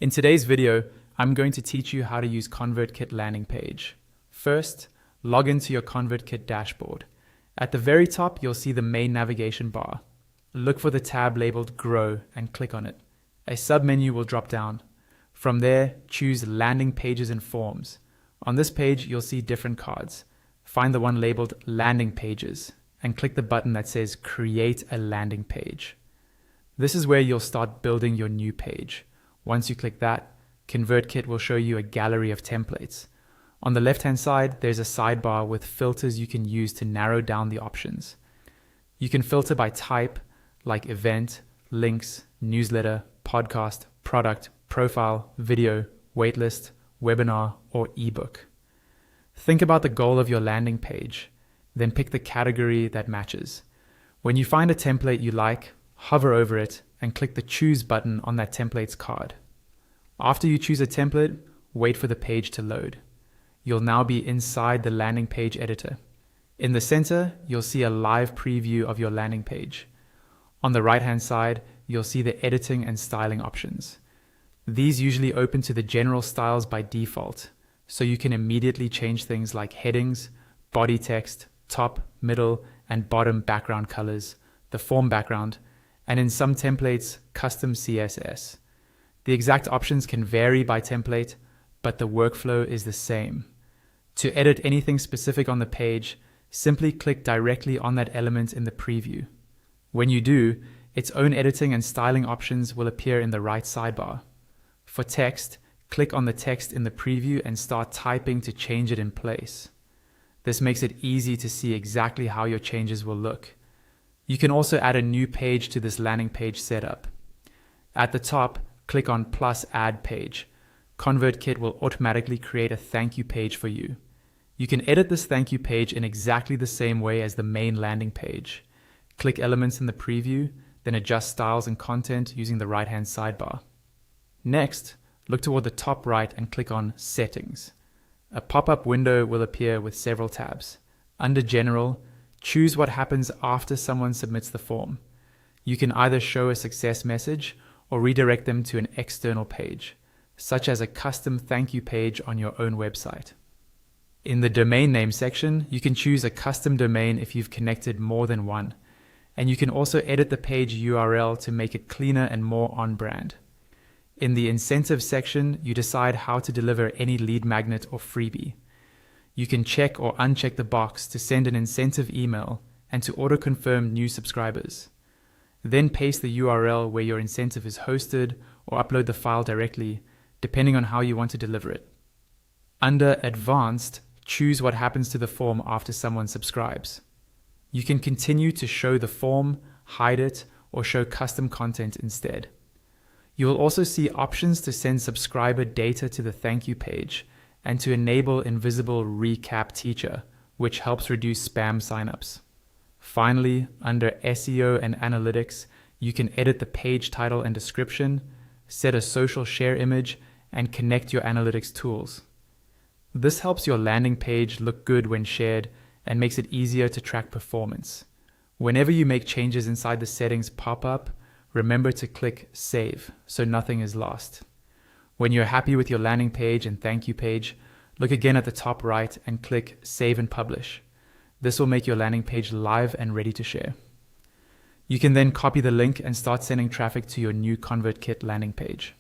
In today's video, I'm going to teach you how to use ConvertKit landing page. First, log into your ConvertKit dashboard. At the very top, you'll see the main navigation bar. Look for the tab labeled Grow and click on it. A submenu will drop down. From there, choose Landing Pages and Forms. On this page, you'll see different cards. Find the one labeled Landing Pages and click the button that says Create a Landing Page. This is where you'll start building your new page. Once you click that, ConvertKit will show you a gallery of templates. On the left-hand side, there's a sidebar with filters you can use to narrow down the options. You can filter by type, like event, links, newsletter, podcast, product, profile, video, waitlist, webinar, or ebook. Think about the goal of your landing page, then pick the category that matches. When you find a template you like, hover over it and click the Choose button on that template's card. After you choose a template, wait for the page to load. You'll now be inside the landing page editor. In the center, you'll see a live preview of your landing page. On the right-hand side, you'll see the editing and styling options. These usually open to the general styles by default, so you can immediately change things like headings, body text, top, middle, and bottom background colors, the form background, and in some templates, custom CSS. The exact options can vary by template, but the workflow is the same. To edit anything specific on the page, simply click directly on that element in the preview. When you do, its own editing and styling options will appear in the right sidebar. For text, click on the text in the preview and start typing to change it in place. This makes it easy to see exactly how your changes will look. You can also add a new page to this landing page setup. At the top, click on plus add page. ConvertKit will automatically create a thank you page for you. You can edit this thank you page in exactly the same way as the main landing page. Click elements in the preview, then adjust styles and content using the right-hand sidebar. Next, look toward the top right and click on Settings. A pop-up window will appear with several tabs. Under General, choose what happens after someone submits the form. You can either show a success message or redirect them to an external page, such as a custom thank you page on your own website. In the domain name section, you can choose a custom domain if you've connected more than one, and you can also edit the page URL to make it cleaner and more on-brand. In the incentive section, you decide how to deliver any lead magnet or freebie. You can check or uncheck the box to send an incentive email and to auto-confirm new subscribers. Then paste the URL where your incentive is hosted or upload the file directly, depending on how you want to deliver it. Under Advanced, choose what happens to the form after someone subscribes. You can continue to show the form, hide it, or show custom content instead. You will also see options to send subscriber data to the thank you page and to enable invisible recap teacher, which helps reduce spam signups. Finally, under SEO and analytics, you can edit the page title and description, set a social share image, and connect your analytics tools. This helps your landing page look good when shared and makes it easier to track performance. Whenever you make changes inside the settings pop up, remember to click Save so nothing is lost. When you're happy with your landing page and thank you page, look again at the top right and click Save and Publish. This will make your landing page live and ready to share. You can then copy the link and start sending traffic to your new ConvertKit landing page.